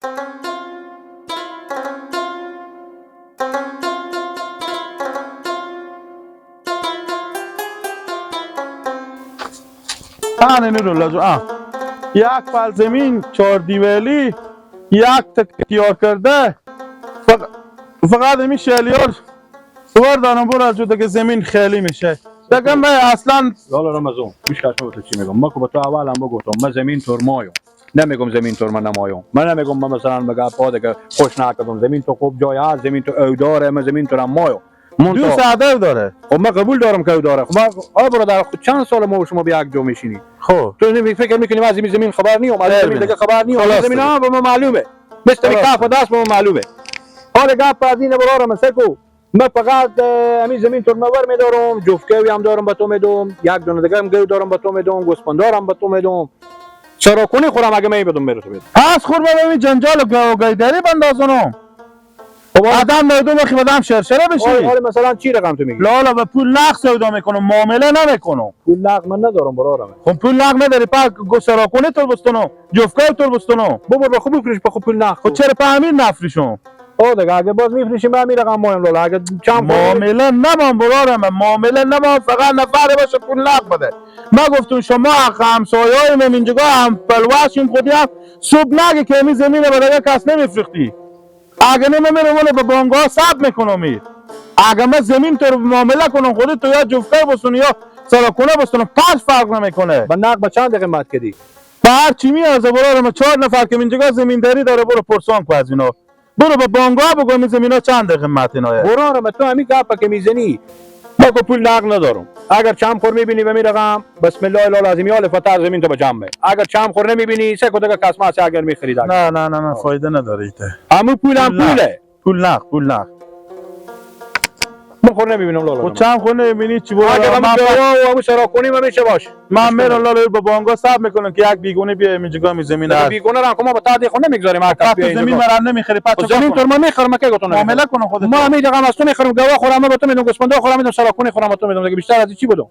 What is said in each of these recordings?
نور لازم یک پل زمین 4 دیوالی یک تکیار کرده فقط همین شلیار سوار دارم برو از جوده که زمین خیلی میشه دیگه من اصلا لالا رمضان میشه تو چی میگم من که با تو اول هم بگفتم من زمین تور مایم نمیگم زمین تور من نمایم من نمیگم من مثلا مگه پا دیگه خوش نکردم زمین تو خوب جای هست زمین تو او داره من زمین تورم مایم دو ساعته داره خب من قبول دارم که او داره خب آ برادر خود چند سال ما و شما به یک جا میشینی خب تو فکر میکنی از زمین خبر نیام از زمین دیگه خبر نیام زمین ها به ما معلومه مثل کف دست به ما معلومه حالا گپ از این برارم سکو من فقط همین زمین تور مور میدارم جفتگوی هم دارم به تو میدم یک دونه دیگه هم گو دارم به تو میدم گوسفند دارم به تو میدم چراکنی خورم اگه میبدم میره تو بده از خور ببین جنجال و گایداری بندازونم خب آدم میدم بخی بدم شرشره بشی حالا مثلا چی رقم تو میگی لالا به پول نقد سودا میکنم معامله نمیکنم پول نقد من ندارم برارم خب پول نقد نداری پا سراکنی تو بستونم جفتگو تو بستونم بابا خوب بفروش به خوب پول نقد خب چرا په همین نفروشم دیگه اگه باز میفروشیم به همین رقم مایم لالا اگه چند معامله نمام برارم معامله نمام فقط نفر باشه پول نقد بده ما گفتم شما همسایه‌های من اینجا هم پلواشیم خودی هم صبح نگه که می زمین به دیگه کس نمیفروختی اگه نمیره ولی به بانگ‌ها ثبت میکنم اگه من زمین تو رو معامله کنم خودت تو یا جفته بستونی یا سراکنه بستونم پنج فرق نمیکنه به نقد به چند قیمت کردی به هر چی میارزه برارم 4 نفر که اینجا زمینداری داره برو پرسان کو از اینا برو به بانگ‌ها بگو این زمینا چند قیمت اینا برارم تو همین گپا که میزنی ما که پول نقد ندارم اگر چم خور میبینی به می رقم بسم الله العظیم یا لفتر زمین تو به جمع اگر چم خور نمیبینی سه کدو کس ما اگر میخرید نه فایده نداره ایته همون پولم پوله پول نقد من خور نمیبینم لالا خود چم خور نمیبینی چی برو اگر من تو همون سرا کنیم میشه باش من میرم لالا به بانگ‌ها ثبت میکنم که یک بیگونه بیای اینجا می زمین هست بیگونه را ما با تا خود نمیگذاریم هر کس بیای زمین مرا نمیخری پس زمین تو من میخرم که گفتم معامله کنم خودت ما همین رقم از تو میخرم گواه خورم با تو میدم گوسفند خورم میدم سرا کنی خورم با تو میدم دیگه بیشتر از چی بدم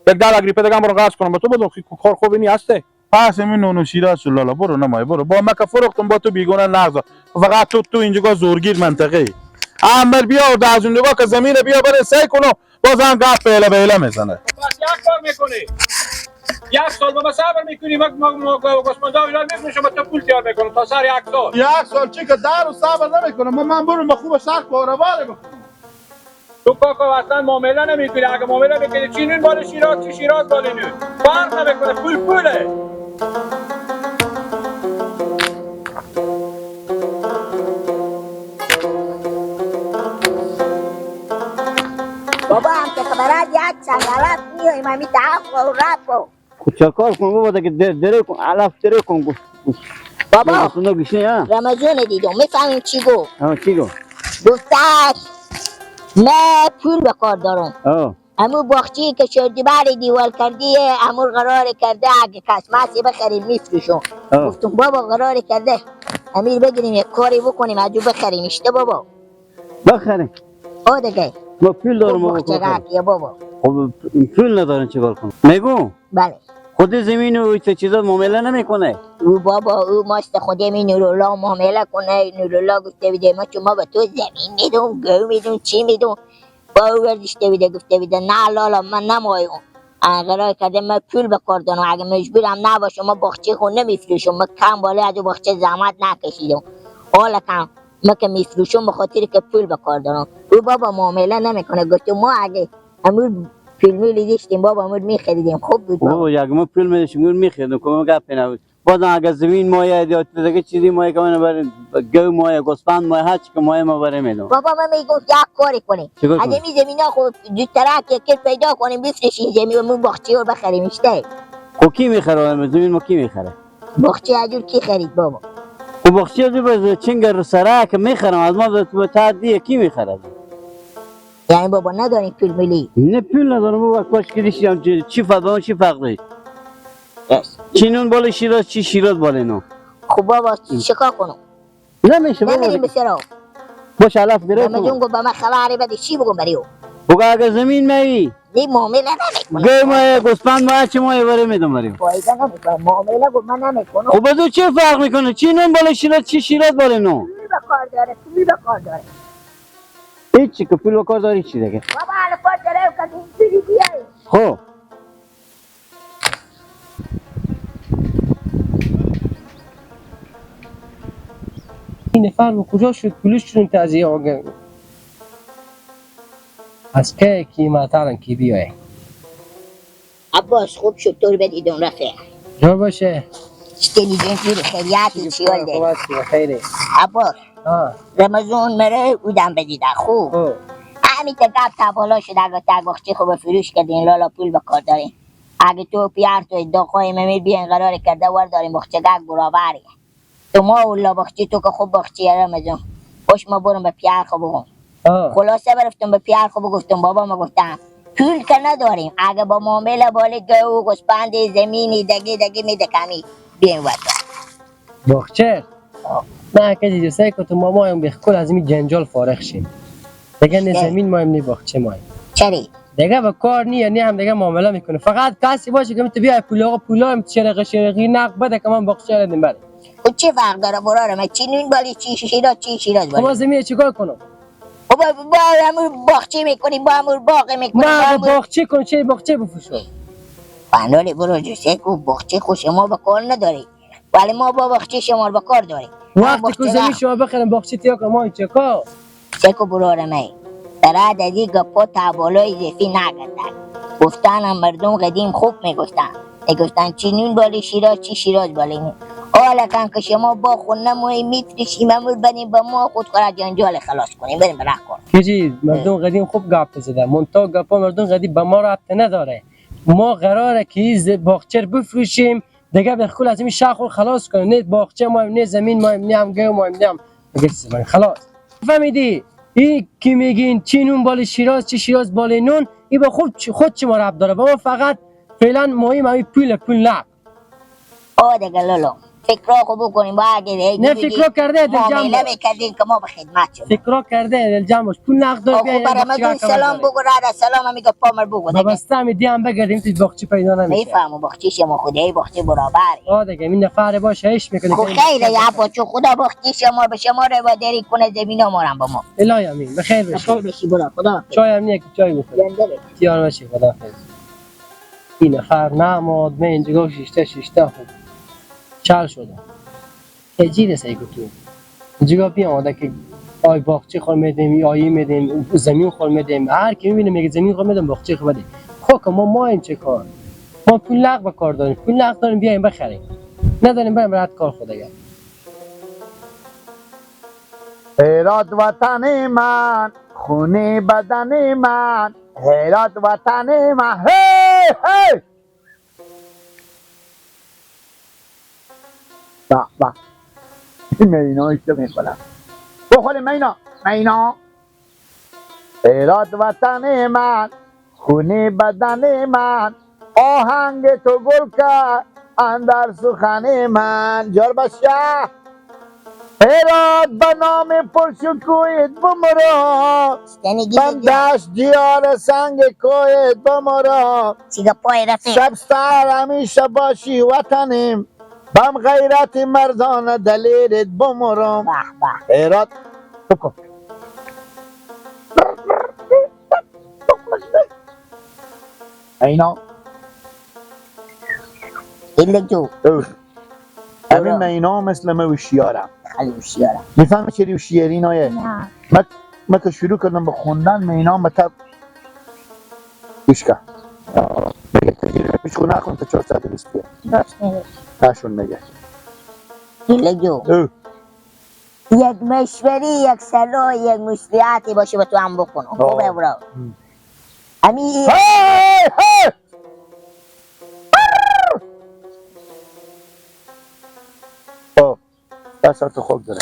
یک دل اگری پدرم برو قرض کنم با تو بدم کار خوبی نیسته پس همین نونو شیراز شو لالا برو نمای برو با ما که فروختم با تو بیگونه نغزا فقط تو اینجا زورگیر منطقه عمل بیا و دازون نگاه که زمین بیا بره سعی کنو بازم گپ بیله میزنه بس یک کار میکنی یک سال با صبر میکنی ما گوسفندا اینا میفروشم تو پول تیار میکنم تا سر یک سال یک سال چی که در و صبر نمیکنم من برو به خوب شرق بارواره بکنم تو کاکا اصلا معامله نمیکنی اگه معامله میکنی چی نون بالا شیراز چی شیراز بالا نون فرق نمیکنه پول پوله بابا هم که خبرات یک چنگلت میایم همی دعف و رب خود چکار کن بابا دیگه دره کن علف دره کن بابا سونا گشنی ها رمضان دیدم میفهمیم چی گفت چی گو گفتش من پول به کار دارم همون باخچی که شردی بری دیوال کردی همون قرار کرده اگه کس مسی بخریم میفروشم گفتم بابا قرار کرده امیر بگیریم یک کاری بکنیم اجو بخریم اشته بابا بخریم دیگه ما پول دارم بابا خب پول ندارن چیکار کنم میگو بله خود زمین و چیزا معامله نمیکنه او بابا او ماست خودمی نورالله معامله کنه نورالله گفته بیده ما شما به تو زمین میدون گو میدون چی میدون با او گردشته بیده گفته بیده نه لالا من نمایم قرار کرده من پول به کار دارم اگه مجبورم نباشم ما باخچه خون نمیفروشم من کم بالا از باخچه زحمت نکشیدم حالا کم من که میفروشم به خاطر که پول به کار دارم او بابا معامله نمیکنه گفت ما اگه همون فیلم می‌دیدیم بابا ما می‌خریدیم خوب بود بابا یک ما پول می‌داشتیم می‌خریدیم که گپ نبود بازم اگه زمین مایه یا دیگه چیزی مایه که من بریم گو مایه گوسفند مایه هر چی که مایه ما بریم میدم بابا من میگم یک کاری کنیم از این زمینا خب زودتر که پیدا کنیم بفروشیم زمین باغچه رو بخریم اشته خب کی می‌خره زمین ما کی می‌خره باغچه اجور کی خرید بابا خب باغچه رو چنگر سرا که می‌خرم از ما به تعدی کی می‌خره یعنی بابا نداریم پول ملی نه پول ندارم بابا کاش کردیشم چی فضا چی فرقی چی نون بالا شیراز چی شیراز بالا نو خب بابا چیکار کنم نمیشه بابا نمیریم بسرا باش علف گرفت رمضان گفت به من خبری بده چی بگم بریو بگو اگه زمین میی این معامله نمیکنه. گو مایه گوسفند مایه چی مایه بره میدم بریم. فایده نمیکنه معامله گفت من نمیکنم. خب بدو چه فرق میکنه؟ چی نون بالا شیرات چی شیرات بالا نو؟ پولی به کار داره، پولی به کار داره. هیچی که پول و کار داری چی دیگه؟ بابا حالا کار داره که اینجوری بیایی. خب این نفر به کجا شد پولشون تازیه آگه از که قیمتارن کی بیای عباس خوب شد طور بدید اون رفه. جا باشه شتنی جنسور خیریاتی چیال ده. خیره عباس رمزون مره اودم بدیده خوب. همین که قبل تبالا شد اگه تگوخچی خوب فروش کردین لالا پول به کار دارین. اگه تو پیار توی داخوی ممیر بیاین قرار کرده ور دارین بخچه گگ برابری. تو ما اولا بخچی تو که خوب بخچی رمزون. خوش ما برم به پیار خوب بگم. خلاصه برفتم به پیار خوب گفتم بابا ما گفتم پول که نداریم اگه با معامله بالی گو گوسپند زمینی دگی میده کمی بیاین ور دارین. بخچه نه که دیجسته که تو ماما هم بخکل از این جنجال فارغ شیم دیگه نه زمین مایم نی بخچه مایم چری؟ دیگه با کار نیه نی هم دیگه معامله میکنه فقط کسی باشه که تو بیای پولا هم شرقی نق بده که من بخچه ردیم بره و چه فرق داره براره من چی نون بالی چی شیراز بالی ما زمین چیکار کنم با همون باغچه میکنی با همون باغ میکنی نه باغچه کن چه باغچه بفروشم فنالی برو جوسه کو باغچه خود شما به کار نداری ولی ما با باغچه شما به کار داریم وقتی که زمین شما بخرم باغچه تیا کنم ما چه کار چکو براره می در عددی گپا تابالای زفی نگردن گفتن مردم قدیم خوب میگفتن چی نون بالی شیراز چی شیراز بالی نون حالا کن که شما با خود نموی میترشیم امور بریم با ما خود خورا جنجال خلاص کنیم بریم برخ کن کجی مردم قدیم خوب گپ زده منطقه گپا مردم قدیم به ما ربط نداره ما قراره که این باغچه بفروشیم دیگه بخول از این شاخ خلاص کنیم نه باغچه ما نه زمین ما نه هم گو ما نه هم خلاص فهمیدی این کی میگین چی نون بال شیراز چی شیراز بال نون این به خود چی ما ربط داره با ما فقط فعلا مهم همین پول لب دیگه لولو فکرها خوب بکنیم با اگه نه فکرها کرده دل جمع معامله میکردیم که ما به خدمت شد فکرها کرده دل جمع باش پول نقد دار بیاین خب برامدون سلام بگو رادا سلام میگه پامر بگو دیگه بسته می دیام بگردیم تو باغچه پیدا نمیشه میفهمم باغچه شما خدای باغچه برابر دیگه این نفر باشه ایش میکنه خب خیره یا بچو خدا باغچه شما به شما رواداری کنه زمینا مارم با ما الهی امین بخیر بشی برا خدا چای هم نیه که چای بخور تیار باشی خدا حافظ این نفر نماد من اینجا شیشته خوب چال شده هجی رسه تو اینجا بیا آمده که آی باغچه خور میدیم آیی میدیم زمین خور میدیم هر کی میبینه میگه زمین خور میدیم باغچه خور بدیم خب ما این چه کار ما پول لغ به کار داریم پول لغ داریم بیایم بخریم نداریم بریم رد کار خود اگر هرات وطن من خونه بدن من هرات وطن من هی هی با مینا ایشته میکنم بخوره مینا هرات وطن من خونه بدن من آهنگ تو گل کرد اندر سخن من جار باشه هرات به نام پرشکویت بمرا من دشت دیار سنگ کویت بمرا شبستر همیشه باشی وطنیم بم غیرت مردان دلیرت بمرم هرات بکن اینا همین اینا مثل من وشیارم خیلی هوشیارم میفهمی چه هوشیاری نایه؟ نه من که شروع کردم به خوندن مینا مطب گوش کن میگه تجربه پیشو نکن تا 420 بیا نشون میگه گلگو یک مشوری یک صلاح یک مشریعتی باشه با تو هم بکنم خوبه برو همین دستار تو خوک داره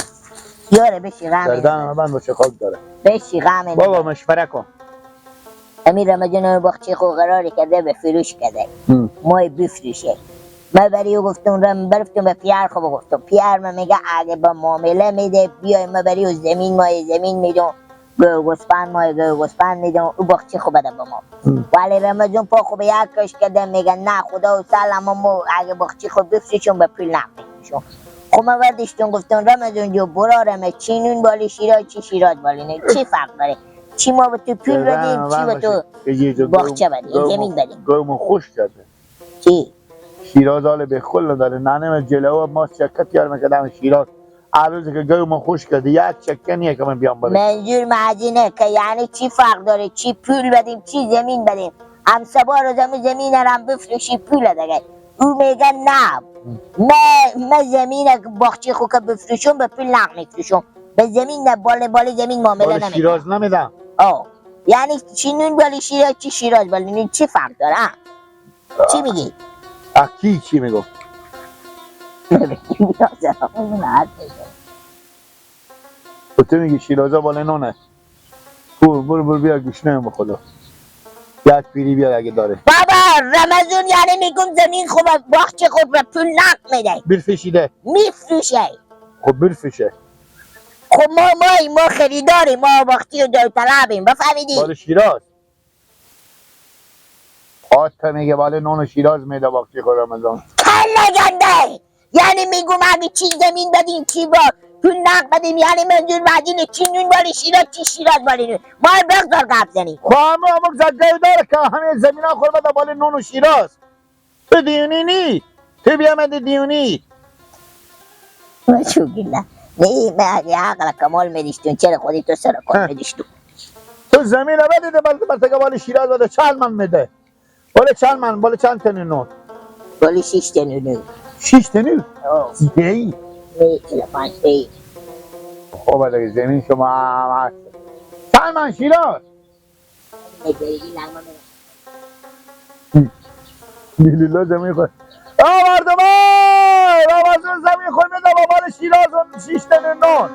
یاره بشی غمه دردن من باشه خوک داره بشی غمه بابا مشوره کن امیر رمضان باغچه خو قراری کرده به فروش کرده مای بفروشه من بری گفتم برفتم به پیار خو گفتم پیار من میگه اگه با معامله میده بیای من بری زمین مای زمین میدم گوسفند ما گوسفند میدیم او باغچه خوب بده به ما ولی رمزون پا خوب یک کش کده میگن نه خدا و سلام ما اگه باغچه خوب بفروشیم به پول نمیفروشیم خب ما وردشتون گفتم رمزون جو برا رمز چی نون بالی شیراز چی شیراز بالی نه چی فرق داره چی ما به تو پول بدیم چی به تو باغچه بدیم زمین بدیم گوم خوش کرده چی شیراز حال به خل داره نانم جلو ما چکت یار میکردم شیراز هر روز که گوم خوش کرده یک چکه نیه که من بیام بالا منظور معنی که یعنی چی فرق داره چی پول بدیم چی زمین بدیم هم سبا رو زمین هم بفروشی پول دیگه او میگه نه من زمین باغچه خو که بفروشم به پول نق میفروشم به زمین نه بالا زمین معامله بالا نمیکنم شیراز نمیدم آه یعنی چی نون بالی شیراز چی شیراز بالی نون چی فرق داره چی میگی کی چی میگفت تو میگی شیرازا بالا نونه برو بیا گوشنه به خدا یک پیری بیار اگه داره بابا رمزون یعنی میگم زمین خوب باغچه خوب به پول نق میده برفشیده میفروشه خب برفشه خب ما خریداریم ما وقتی و داوطلبیم بفهمیدی بالا شیراز تا میگه بالا نون شیراز میده باقی خود رمضان کل گنده یعنی میگم اگه چی زمین بدیم چی با پول نق بدیم یعنی منظور مدینه چی نون بالی شیراز چی شیراز بالی نون ما بغضار گپ زنیم خب همه زده داره که همه زمین ها خود بده بالا نون و شیراز تو دیونی نی تو بیامده دیونی شو گله نه من اگه عقل کمال میدیشتون چرا خودی تو سر کن میدیشتون تو زمین ها بده بلکه بالا شیراز بده چند من میده بالا چند تنی نون بالی 6 تنونه 6 تنی ای نه 45 ای خب دیگه زمین شما هم هست چند من شیراز لیلا زمین خود مردم ها رمضان زمین خود بده با مال شیراز و 6 تن نون